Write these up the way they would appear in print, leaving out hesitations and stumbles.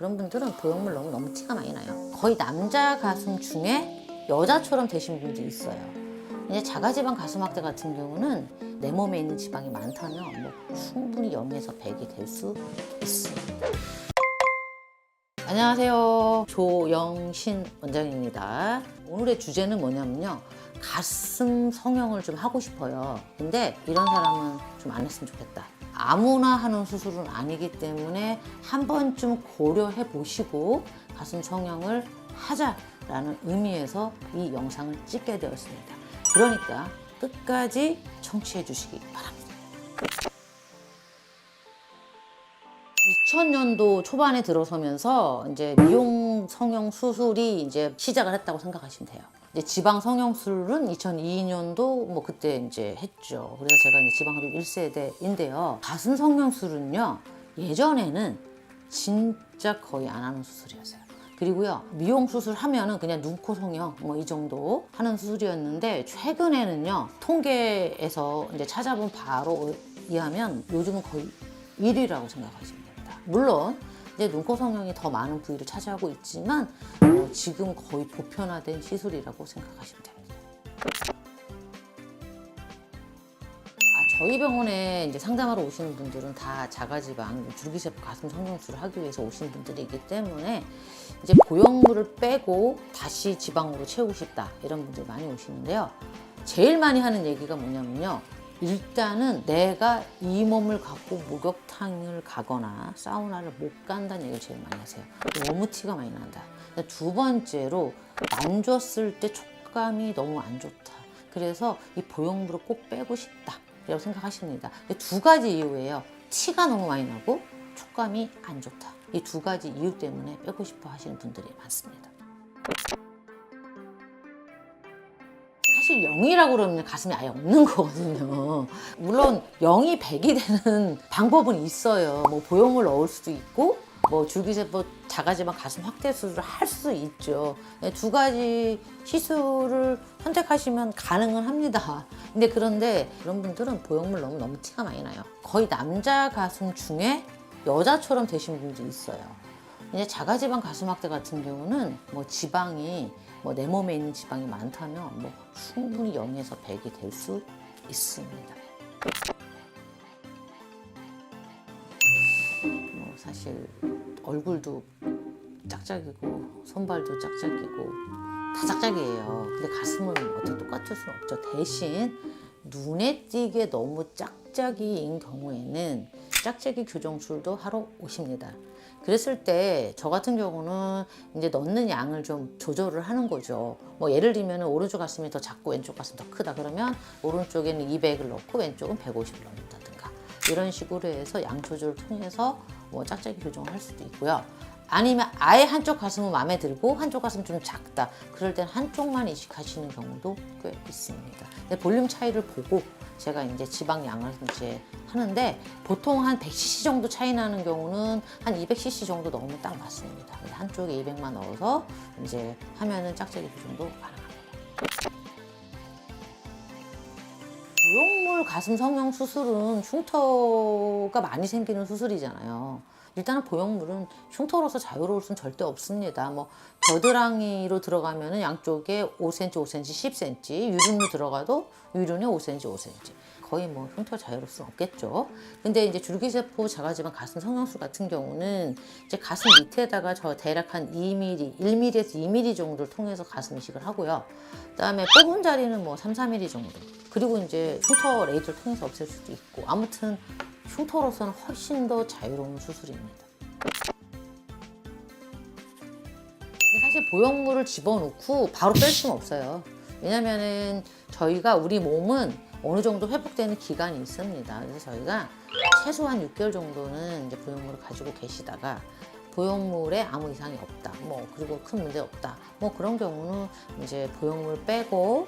그런 분들은 보형물 너무 티가 많이 나요. 거의 남자 가슴 중에 여자처럼 되신 분들이 있어요. 이제 자가지방 가슴 확대 같은 경우는 내 몸에 있는 지방이 많다면 뭐 충분히 0에서 100이 될 수 있습니다. 안녕하세요. 조영신 원장입니다. 오늘의 주제는 뭐냐면요. 가슴 성형을 좀 하고 싶어요. 근데 이런 사람은 좀 안 했으면 좋겠다. 아무나 하는 수술은 아니기 때문에 한 번쯤 고려해 보시고 가슴 성형을 하자라는 의미에서 이 영상을 찍게 되었습니다. 그러니까 끝까지 청취해 주시기 바랍니다. 2000년도 초반에 들어서면서 이제 미용 성형 수술이 이제 시작을 했다고 생각하시면 돼요. 이제 지방 성형술은 2002년도 뭐 그때 이제 했죠. 그래서 제가 이제 지방 흡입 1세대인데요. 가슴 성형술은요, 예전에는 진짜 거의 안 하는 수술이었어요. 그리고요, 미용 수술 하면은 그냥 눈, 코, 성형 뭐 이 정도 하는 수술이었는데, 최근에는요, 통계에서 이제 찾아본 바로 의하면 요즘은 거의 1위라고 생각하시면 됩니다. 물론 이제 눈, 코, 성형이 더 많은 부위를 차지하고 있지만 지금 거의 보편화된 시술이라고 생각하시면 됩니다. 저희 병원에 이제 상담하러 오시는 분들은 다 자가지방, 줄기세포 가슴 성형술을 하기 위해서 오시는 분들이기 때문에 이제 보형물을 빼고 다시 지방으로 채우고 싶다 이런 분들 많이 오시는데요. 제일 많이 하는 얘기가 뭐냐면요. 일단은 내가 이 몸을 갖고 목욕탕을 가거나 사우나를 못 간다는 얘기를 제일 많이 하세요. 너무 티가 많이 난다. 두 번째로 만졌을 때 촉감이 너무 안 좋다. 그래서 이 보형물을 꼭 빼고 싶다 라고 생각하십니다. 두 가지 이유예요. 티가 너무 많이 나고 촉감이 안 좋다. 이 두 가지 이유 때문에 빼고 싶어 하시는 분들이 많습니다. 사실 0이라고 그러면 가슴이 아예 없는 거거든요. 물론 0이 100이 되는 방법은 있어요. 뭐 보형물 넣을 수도 있고 뭐 줄기세포 자가지방 가슴 확대 수술을 할 수 있죠. 두 가지 시술을 선택하시면 가능은 합니다. 그런데 그런 분들은 보형물 너무 티가 많이 나요. 거의 남자 가슴 중에 여자처럼 되신 분들이 있어요. 이제 자가지방 가슴 확대 같은 경우는 뭐 지방이 뭐 내 몸에 있는 지방이 많다면 뭐 충분히 0에서 100이 될 수 있습니다. 뭐 사실 얼굴도 짝짝이고 손발도 짝짝이고 다 짝짝이에요. 근데 가슴은 어떻게 똑같을 수는 없죠. 대신 눈에 띄게 너무 짝짝이인 경우에는 짝짝이 교정술도 하러 오십니다. 그랬을 때 저 같은 경우는 이제 넣는 양을 좀 조절을 하는 거죠. 뭐 예를 들면 오른쪽 가슴이 더 작고 왼쪽 가슴이 더 크다 그러면 오른쪽에는 200을 넣고 왼쪽은 150을 넣는다든가 이런 식으로 해서 양 조절을 통해서 뭐 짝짝이 교정을 할 수도 있고요. 아니면 아예 한쪽 가슴은 마음에 들고 한쪽 가슴은 좀 작다. 그럴 땐 한쪽만 이식하시는 경우도 꽤 있습니다. 근데 볼륨 차이를 보고 제가 이제 지방 양을 이제 하는데 보통 한 100cc 정도 차이 나는 경우는 한 200cc 정도 넣으면 딱 맞습니다. 한쪽에 200만 넣어서 이제 하면은 짝짝이 교정도 가능합니다. 보형물 가슴 성형 수술은 흉터가 많이 생기는 수술이잖아요. 일단은 보형물은 흉터로서 자유로울 수는 절대 없습니다. 뭐 겨드랑이로 들어가면은 양쪽에 5cm, 5cm, 10cm, 유륜로 들어가도 유륜에 5cm, 5cm. 거의 뭐 흉터 자유로울 수는 없겠죠. 근데 이제 줄기세포 자가지방 가슴 성형술 같은 경우는 이제 가슴 밑에다가 저 대략 한 2mm, 1mm에서 2mm 정도를 통해서 가슴 이식을 하고요. 그다음에 뽑은 자리는 뭐 3, 4mm 정도. 그리고 이제 흉터 레이저를 통해서 없앨 수도 있고 아무튼 흉터로서는 훨씬 더 자유로운 수술입니다. 사실 보형물을 집어넣고 바로 뺄 수는 없어요. 왜냐면은 저희가 우리 몸은 어느 정도 회복되는 기간이 있습니다. 그래서 저희가 최소한 6개월 정도는 이제 보형물을 가지고 계시다가 보형물에 아무 이상이 없다. 뭐 그리고 큰 문제 없다. 뭐 그런 경우는 이제 보형물 빼고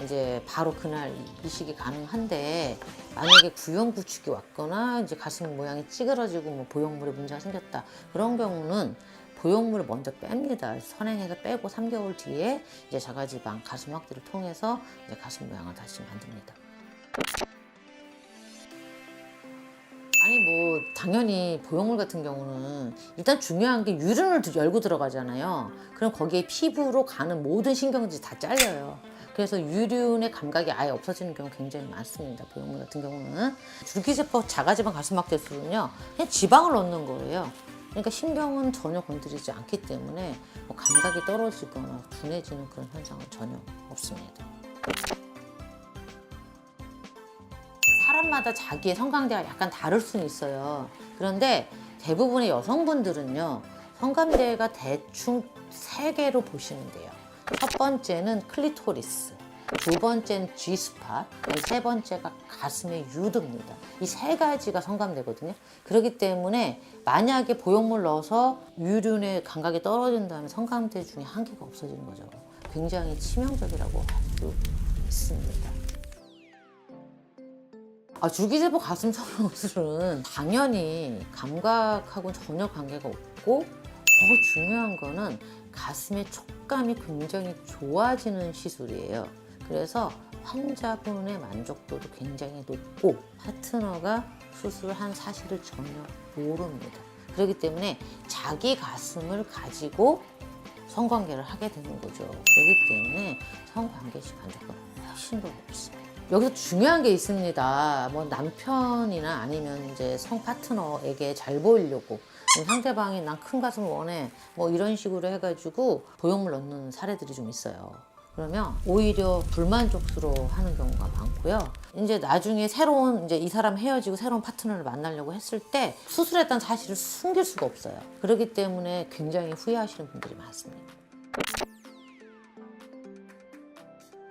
이제 바로 그날 이식이 가능한데 만약에 구형 구축이 왔거나 이제 가슴 모양이 찌그러지고 뭐 보형물에 문제가 생겼다 그런 경우는 보형물을 먼저 뺍니다. 선행해서 빼고 3개월 뒤에 이제 자가지방 가슴 확대를 통해서 이제 가슴 모양을 다시 만듭니다. 아니 뭐 당연히 보형물 같은 경우는 일단 중요한 게 유륜을 열고 들어가잖아요. 그럼 거기에 피부로 가는 모든 신경들이 다 잘려요. 그래서 유륜의 감각이 아예 없어지는 경우 굉장히 많습니다. 보형물 같은 경우는 줄기세포 자가지방 가슴막대술은요 그냥 지방을 넣는 거예요. 그러니까 신경은 전혀 건드리지 않기 때문에 뭐 감각이 떨어지거나 둔해지는 그런 현상은 전혀 없습니다. 사람마다 자기의 성감대가 약간 다를 수는 있어요. 그런데 대부분의 여성분들은요 성감대가 대충 3개로 보시면 돼요. 첫 번째는 클리토리스, 두 번째는 G스팟, 세 번째가 가슴의 유두입니다. 이 3가지가 성감대거든요. 그렇기 때문에 만약에 보형물 넣어서 유륜의 감각이 떨어진다면 성감대 중에 한 개가 없어지는 거죠. 굉장히 치명적이라고 할 수 있습니다. 줄기세포 가슴 성형술은 당연히 감각하고는 전혀 관계가 없고 더 중요한 거는 가슴의 촉감이 굉장히 좋아지는 시술이에요. 그래서 환자분의 만족도도 굉장히 높고 파트너가 수술한 사실을 전혀 모릅니다. 그렇기 때문에 자기 가슴을 가지고 성관계를 하게 되는 거죠. 그렇기 때문에 성관계 시 만족도가 훨씬 더 높습니다. 여기서 중요한 게 있습니다. 뭐 남편이나 아니면 이제 성 파트너에게 잘 보이려고 상대방이 난 큰 가슴을 원해 뭐 이런 식으로 해가지고 보형물 넣는 사례들이 좀 있어요. 그러면 오히려 불만족스러워 하는 경우가 많고요. 이제 나중에 새로운 이제 이 사람 헤어지고 새로운 파트너를 만나려고 했을 때 수술했다는 사실을 숨길 수가 없어요. 그렇기 때문에 굉장히 후회하시는 분들이 많습니다.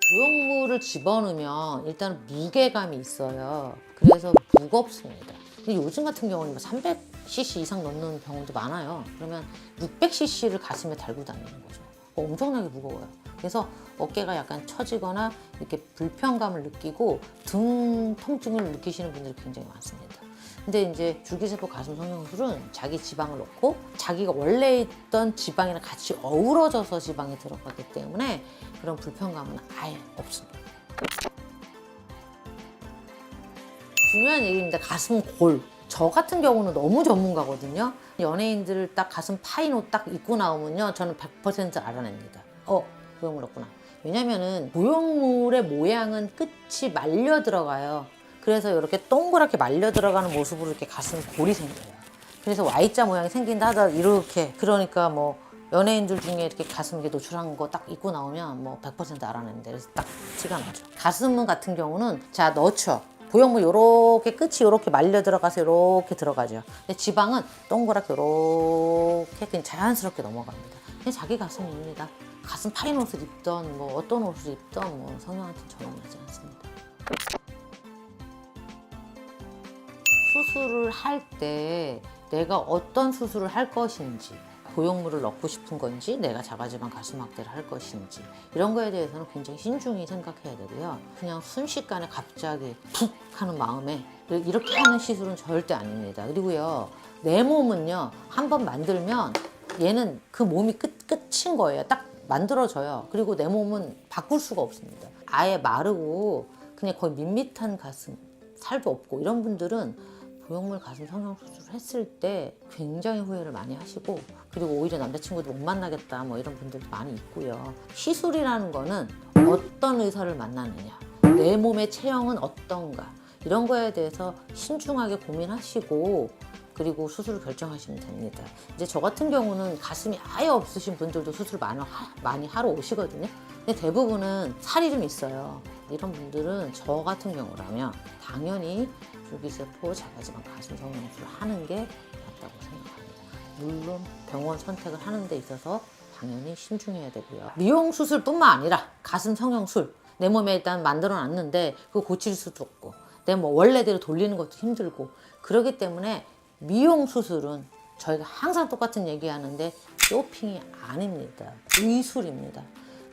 보형물을 집어넣으면 일단 무게감이 있어요. 그래서 무겁습니다. 근데 요즘 같은 경우는 300cc 이상 넣는 병원도 많아요. 그러면 600cc를 가슴에 달고 다니는 거죠. 엄청나게 무거워요. 그래서 어깨가 약간 처지거나 이렇게 불편감을 느끼고 등 통증을 느끼시는 분들이 굉장히 많습니다. 근데 이제 줄기세포 가슴 성형술은 자기 지방을 넣고 자기가 원래 있던 지방이랑 같이 어우러져서 지방이 들어가기 때문에 그런 불편감은 아예 없습니다. 중요한 얘기입니다. 가슴 골. 저 같은 경우는 너무 전문가거든요. 연예인들 딱 가슴 파인 옷 딱 입고 나오면요. 저는 100% 알아냅니다. 보형물 넣었구나. 왜냐면은 보형물의 모양은 끝이 말려 들어가요. 그래서 이렇게 동그랗게 말려 들어가는 모습으로 이렇게 가슴 골이 생겨요. 그래서 Y자 모양이 생긴다 하다 이렇게. 그러니까 뭐 연예인들 중에 이렇게 가슴 이렇게 노출한 거 딱 입고 나오면 뭐 100% 알아내는데 그래서 딱 티가 나죠. 가슴 같은 경우는 자 넣죠. 보형물 요렇게 끝이 요렇게 말려 들어가서 요렇게 들어가죠. 근데 지방은 동그랗게 요렇게 그냥 자연스럽게 넘어갑니다. 그냥 자기 가슴입니다. 가슴 파인 옷을 입던 뭐 어떤 옷을 입던 뭐 성형한테는 전혀 나지 않습니다. 수술을 할 때 내가 어떤 수술을 할 것인지 보형물을 넣고 싶은 건지 내가 자가지방 가슴 확대를 할 것인지 이런 거에 대해서는 굉장히 신중히 생각해야 되고요. 그냥 순식간에 갑자기 푹 하는 마음에 이렇게 하는 시술은 절대 아닙니다. 그리고요 내 몸은요 한번 만들면 얘는 그 몸이 끝인 거예요. 딱 만들어져요. 그리고 내 몸은 바꿀 수가 없습니다. 아예 마르고 그냥 거의 밋밋한 가슴 살도 없고 이런 분들은 보형물 가슴 성형 수술을 했을 때 굉장히 후회를 많이 하시고 그리고 오히려 남자친구도 못 만나겠다 뭐 이런 분들도 많이 있고요. 시술이라는 거는 어떤 의사를 만나느냐, 내 몸의 체형은 어떤가 이런 거에 대해서 신중하게 고민하시고 그리고 수술을 결정하시면 됩니다. 이제 저 같은 경우는 가슴이 아예 없으신 분들도 수술 많이 하러 오시거든요. 근데 대부분은 살이 좀 있어요. 이런 분들은 저 같은 경우라면 당연히 줄기세포 자가지방 가슴 성형술을 하는 게 맞다고 생각합니다. 물론 병원 선택을 하는 데 있어서 당연히 신중해야 되고요. 미용 수술뿐만 아니라 가슴 성형술 내 몸에 일단 만들어 놨는데 그거 고칠 수도 없고 내 뭐 원래대로 돌리는 것도 힘들고 그렇기 때문에 미용 수술은 저희가 항상 똑같은 얘기하는데 쇼핑이 아닙니다. 의술입니다.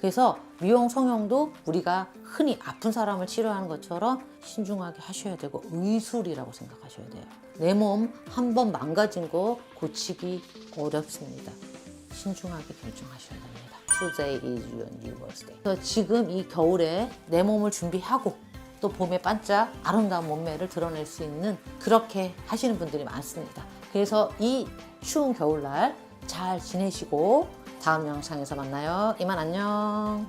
그래서 미용 성형도 우리가 흔히 아픈 사람을 치료하는 것처럼 신중하게 하셔야 되고 의술이라고 생각하셔야 돼요. 내 몸 한 번 망가진 거 고치기 어렵습니다. 신중하게 결정하셔야 됩니다. Today is your new birthday. 그래서 지금 이 겨울에 내 몸을 준비하고 또 봄에 반짝 아름다운 몸매를 드러낼 수 있는 그렇게 하시는 분들이 많습니다. 그래서 이 추운 겨울날 잘 지내시고 다음 영상에서 만나요. 이만 안녕.